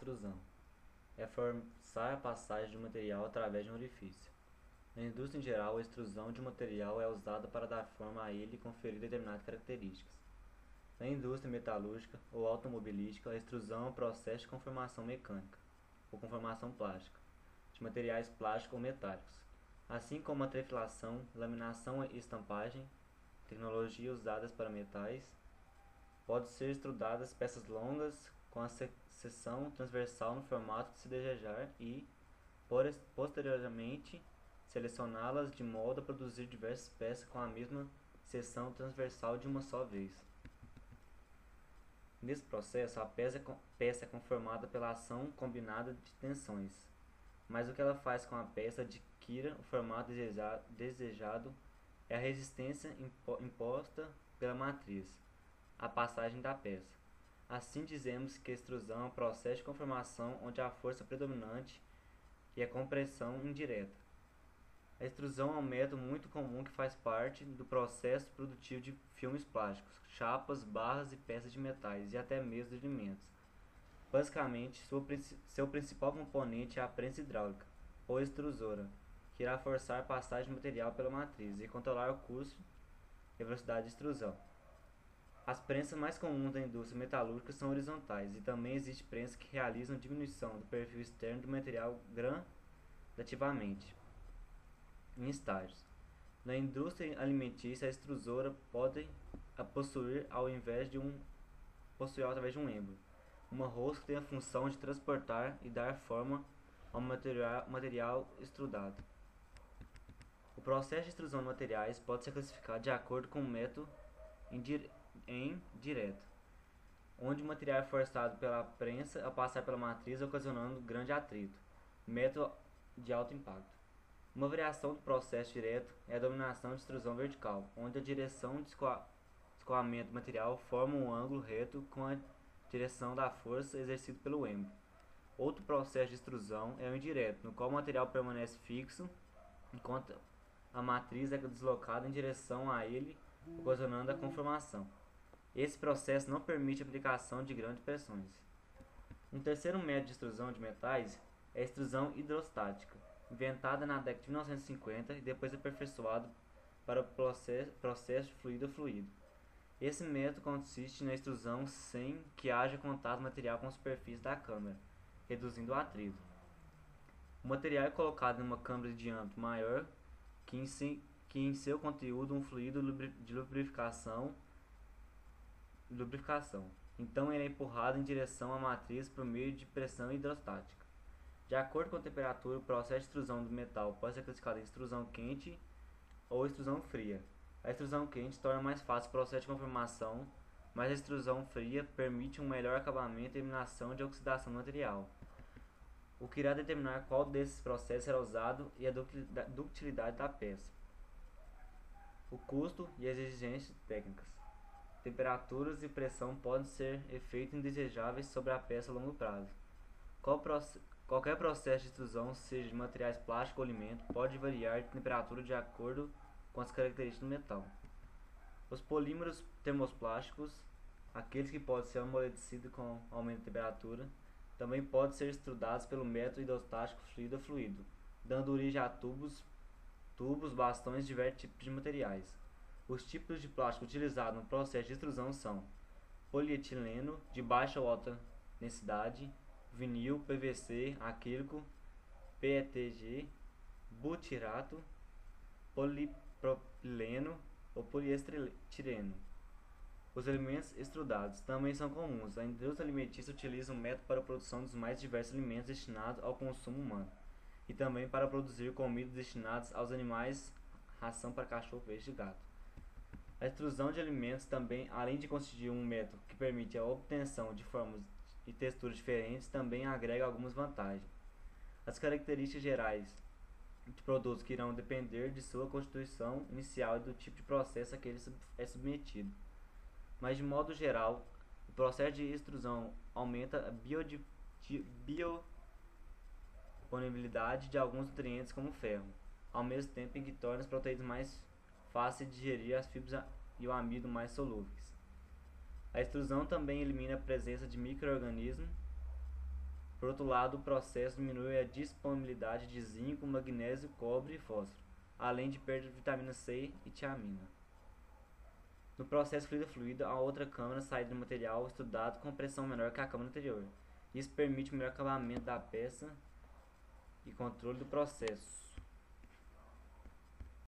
extrusão. É forçar a passagem de um material através de um orifício. Na indústria em geral, a extrusão de um material é usada para dar forma a ele e conferir determinadas características. Na indústria metalúrgica ou automobilística, a extrusão é um processo de conformação mecânica, ou conformação plástica, de materiais plásticos ou metálicos, assim como a trefilação, laminação e estampagem, tecnologias usadas para metais. Pode ser extrudadas peças longas com a seção transversal no formato que se desejar e, posteriormente, selecioná-las de modo a produzir diversas peças com a mesma seção transversal de uma só vez. Nesse processo, a peça é conformada pela ação combinada de tensões, mas o que ela faz com a peça adquira o formato desejado é a resistência imposta pela matriz, a passagem da peça. Assim dizemos que a extrusão é um processo de conformação onde a força predominante e a compressão indireta. A extrusão é um método muito comum que faz parte do processo produtivo de filmes plásticos, chapas, barras e peças de metais e até mesmo de alimentos. Basicamente, seu principal componente é a prensa hidráulica, ou extrusora, que irá forçar a passagem do material pela matriz e controlar o custo e a velocidade de extrusão. As prensas mais comuns da indústria metalúrgica são horizontais, e também existe prensas que realizam diminuição do perfil externo do material gradativamente, em estágios. Na indústria alimentícia, a extrusora pode possuir através de um êmbolo, uma rosca que tem a função de transportar e dar forma ao material extrudado. O processo de extrusão de materiais pode ser classificado de acordo com o método direto, onde o material é forçado pela prensa a passar pela matriz, ocasionando grande atrito. Método de alto impacto. Uma variação do processo direto é a dominação de extrusão vertical, onde a direção de escoamento do material forma um ângulo reto com a direção da força exercida pelo êmbolo. Outro processo de extrusão é o indireto, no qual o material permanece fixo enquanto a matriz é deslocada em direção a ele, ocasionando a conformação. Esse processo não permite a aplicação de grandes pressões. Um terceiro método de extrusão de metais é a extrusão hidrostática, inventada na década de 1950 e depois aperfeiçoado para o processo de fluido a fluido. Esse método consiste na extrusão sem que haja contato material com a superfície da câmara, reduzindo o atrito. O material é colocado em uma câmara de diâmetro maior que em seu conteúdo um fluido de lubrificação. Então ele é empurrado em direção à matriz por meio de pressão hidrostática. De acordo com a temperatura, o processo de extrusão do metal pode ser classificado em extrusão quente ou extrusão fria. A extrusão quente torna mais fácil o processo de conformação, mas a extrusão fria permite um melhor acabamento e eliminação de oxidação do material, o que irá determinar qual desses processos será usado e a ductilidade da peça. O custo e as exigências técnicas. Temperaturas e pressão podem ser efeitos indesejáveis sobre a peça a longo prazo. Qualquer processo de extrusão, seja de materiais plásticos ou alimento, pode variar de temperatura de acordo com as características do metal. Os polímeros termoplásticos, aqueles que podem ser amolecidos com aumento de temperatura, também podem ser extrudados pelo método hidrostático fluido a fluido, dando origem a tubos, bastões e diversos tipos de materiais. Os tipos de plástico utilizados no processo de extrusão são polietileno de baixa ou alta densidade, vinil, PVC, acrílico, PETG, butirato, polipropileno ou poliestireno. Os alimentos extrudados também são comuns. A indústria alimentícia utiliza um método para a produção dos mais diversos alimentos destinados ao consumo humano e também para produzir comidas destinadas aos animais, ração para cachorro, peixe e gato. A extrusão de alimentos também, além de constituir um método que permite a obtenção de formas e texturas diferentes, também agrega algumas vantagens. As características gerais de produtos que irão depender de sua constituição inicial e do tipo de processo a que ele é submetido. Mas de modo geral, o processo de extrusão aumenta a biodisponibilidade de alguns nutrientes como ferro, ao mesmo tempo em que torna as proteínas mais fáceis de digerir, as fibras e o amido mais solúveis. A extrusão também elimina a presença de micro-organismos Por outro lado, o processo diminui a disponibilidade de zinco, magnésio, cobre e fósforo, além de perda de vitamina C e tiamina. No processo fluido-fluido, há outra câmara saída do material estudado com pressão menor que a câmara anterior. Isso permite o melhor acabamento da peça e controle do processo.